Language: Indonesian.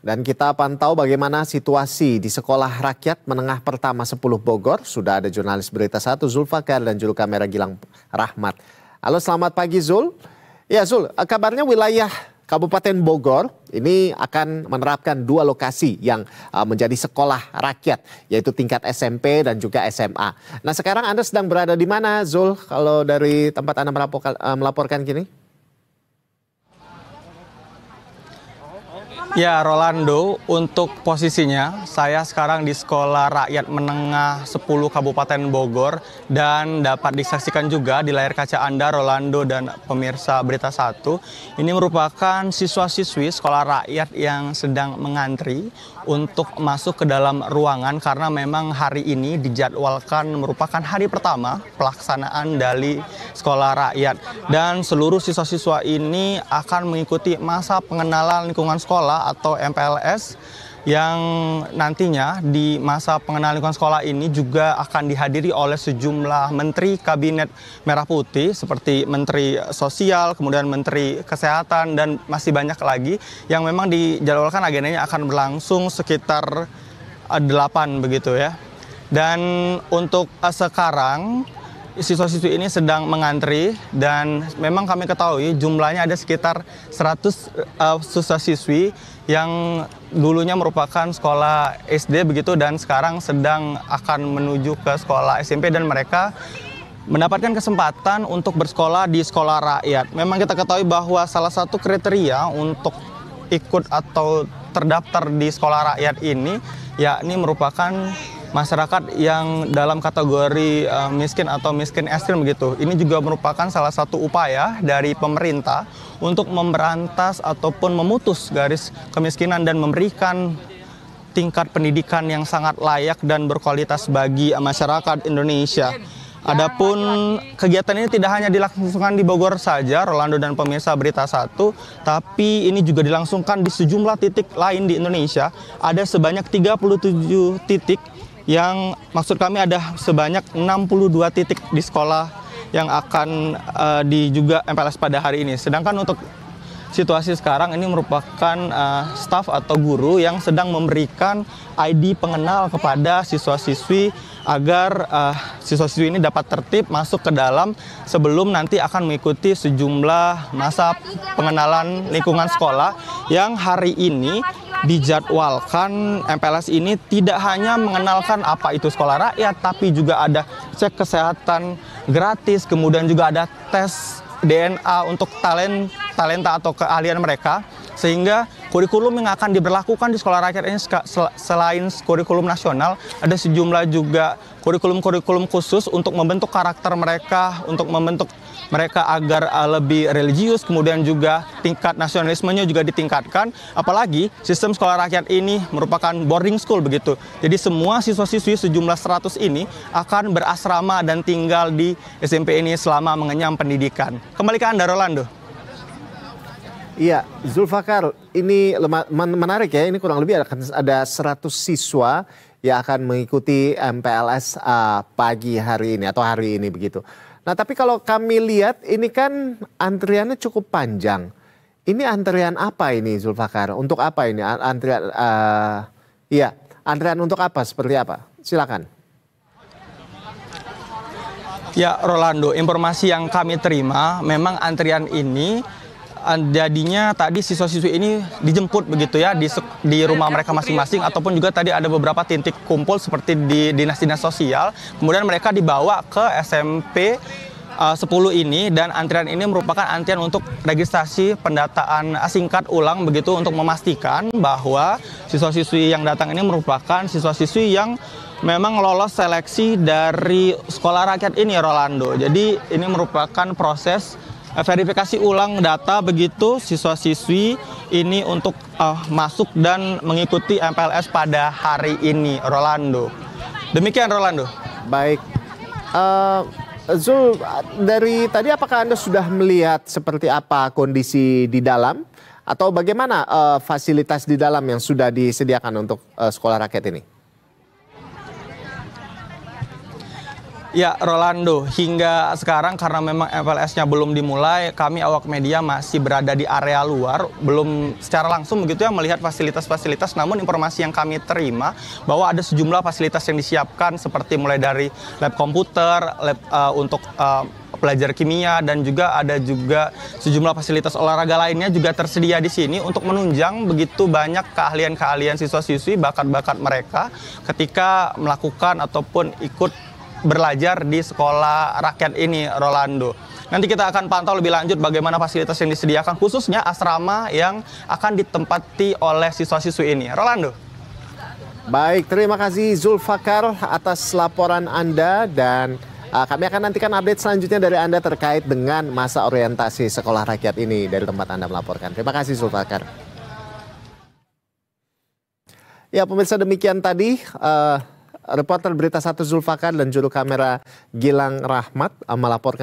Dan kita pantau bagaimana situasi di Sekolah Rakyat Menengah Pertama 10 Bogor. Sudah ada jurnalis Berita 1 Zulfakar dan juru kamera Gilang Rahmat. Halo, selamat pagi Zul. Ya Zul, kabarnya wilayah Kabupaten Bogor ini akan menerapkan 2 lokasi yang menjadi sekolah rakyat, yaitu tingkat SMP dan juga SMA. Nah, sekarang Anda sedang berada di mana Zul, kalau dari tempat Anda melaporkan kini? Ya Rolando, untuk posisinya saya sekarang di Sekolah Rakyat Menengah 10 Kabupaten Bogor dan dapat disaksikan juga di layar kaca Anda Rolando dan pemirsa Berita 1. Ini merupakan siswa-siswi sekolah rakyat yang sedang mengantri untuk masuk ke dalam ruangan karena memang hari ini dijadwalkan merupakan hari pertama pelaksanaan dari sekolah rakyat dan seluruh siswa-siswa ini akan mengikuti masa pengenalan lingkungan sekolah atau MPLS yang nantinya di masa pengenalan lingkungan sekolah ini juga akan dihadiri oleh sejumlah menteri kabinet merah putih seperti Menteri Sosial, kemudian Menteri Kesehatan dan masih banyak lagi yang memang dijadwalkan agendanya akan berlangsung sekitar 8 begitu ya. Dan untuk sekarang siswa-siswi ini sedang mengantri dan memang kami ketahui jumlahnya ada sekitar 100 siswa-siswi yang dulunya merupakan sekolah SD begitu dan sekarang sedang akan menuju ke sekolah SMP dan mereka mendapatkan kesempatan untuk bersekolah di sekolah rakyat. Memang kita ketahui bahwa salah satu kriteria untuk ikut atau terdaftar di sekolah rakyat ini yakni merupakan masyarakat yang dalam kategori miskin atau miskin ekstrim begitu. Ini juga merupakan salah satu upaya dari pemerintah untuk memberantas ataupun memutus garis kemiskinan dan memberikan tingkat pendidikan yang sangat layak dan berkualitas bagi masyarakat Indonesia. Adapun kegiatan ini tidak hanya dilangsungkan di Bogor saja, Rolando dan pemirsa Berita 1, tapi ini juga dilangsungkan di sejumlah titik lain di Indonesia. Ada sebanyak 37 titik yang maksud kami ada sebanyak 62 titik di sekolah yang akan juga MPLS pada hari ini. Sedangkan untuk situasi sekarang ini merupakan staf atau guru yang sedang memberikan ID pengenal kepada siswa-siswi agar siswa-siswi ini dapat tertib masuk ke dalam sebelum nanti akan mengikuti sejumlah masa pengenalan lingkungan sekolah yang hari ini dijadwalkan MPLS ini tidak hanya mengenalkan apa itu sekolah rakyat, tapi juga ada cek kesehatan gratis, kemudian juga ada tes DNA untuk talenta atau keahlian mereka, sehingga kurikulum yang akan diberlakukan di sekolah rakyat ini selain kurikulum nasional, ada sejumlah juga kurikulum-kurikulum khusus untuk membentuk karakter mereka, untuk membentuk mereka agar lebih religius, kemudian juga tingkat nasionalismenya juga ditingkatkan. Apalagi sistem sekolah rakyat ini merupakan boarding school begitu. Jadi semua siswa-siswi sejumlah 100 ini akan berasrama dan tinggal di SMP ini selama mengenyam pendidikan. Kembali ke Anda, Rolando. Iya, Zulfakar, ini menarik ya, ini kurang lebih ada 100 siswa yang akan mengikuti MPLS pagi hari ini atau hari ini begitu. Nah, tapi kalau kami lihat ini kan antriannya cukup panjang. Ini antrian apa ini Zulfakar? Untuk apa ini antrian? Iya, antrian untuk apa? Seperti apa? Silakan. Ya, Rolando, informasi yang kami terima memang antrian ini jadinya tadi siswa-siswi ini dijemput begitu ya di rumah mereka masing-masing ataupun juga tadi ada beberapa titik kumpul seperti di dinas-dinas sosial. Kemudian mereka dibawa ke SMP 10 ini dan antrian ini merupakan antrian untuk registrasi pendataan singkat ulang begitu untuk memastikan bahwa siswa-siswi yang datang ini merupakan siswa-siswi yang memang lolos seleksi dari sekolah rakyat ini, Rolando. Jadi ini merupakan proses verifikasi ulang data begitu siswa-siswi ini untuk masuk dan mengikuti MPLS pada hari ini, Rolando. Demikian, Rolando. Baik, Zul, dari tadi apakah Anda sudah melihat seperti apa kondisi di dalam atau bagaimana fasilitas di dalam yang sudah disediakan untuk sekolah rakyat ini? Ya, Rolando, hingga sekarang karena memang FLS-nya belum dimulai, kami awak media masih berada di area luar, belum secara langsung begitu ya melihat fasilitas-fasilitas, namun informasi yang kami terima bahwa ada sejumlah fasilitas yang disiapkan seperti mulai dari lab komputer, lab untuk pelajar kimia, dan juga ada juga sejumlah fasilitas olahraga lainnya juga tersedia di sini untuk menunjang begitu banyak keahlian-keahlian siswa-siswi, bakat-bakat mereka ketika melakukan ataupun ikut belajar di sekolah rakyat ini, Rolando. Nanti kita akan pantau lebih lanjut bagaimana fasilitas yang disediakan, khususnya asrama yang akan ditempati oleh siswa-siswi ini. Rolando. Baik, terima kasih Zulfakar atas laporan Anda, dan kami akan nantikan update selanjutnya dari Anda terkait dengan masa orientasi sekolah rakyat ini dari tempat Anda melaporkan. Terima kasih Zulfakar. Ya, pemirsa, demikian tadi reporter Berita 1 Zulfakar dan juru kamera Gilang Rahmat melaporkan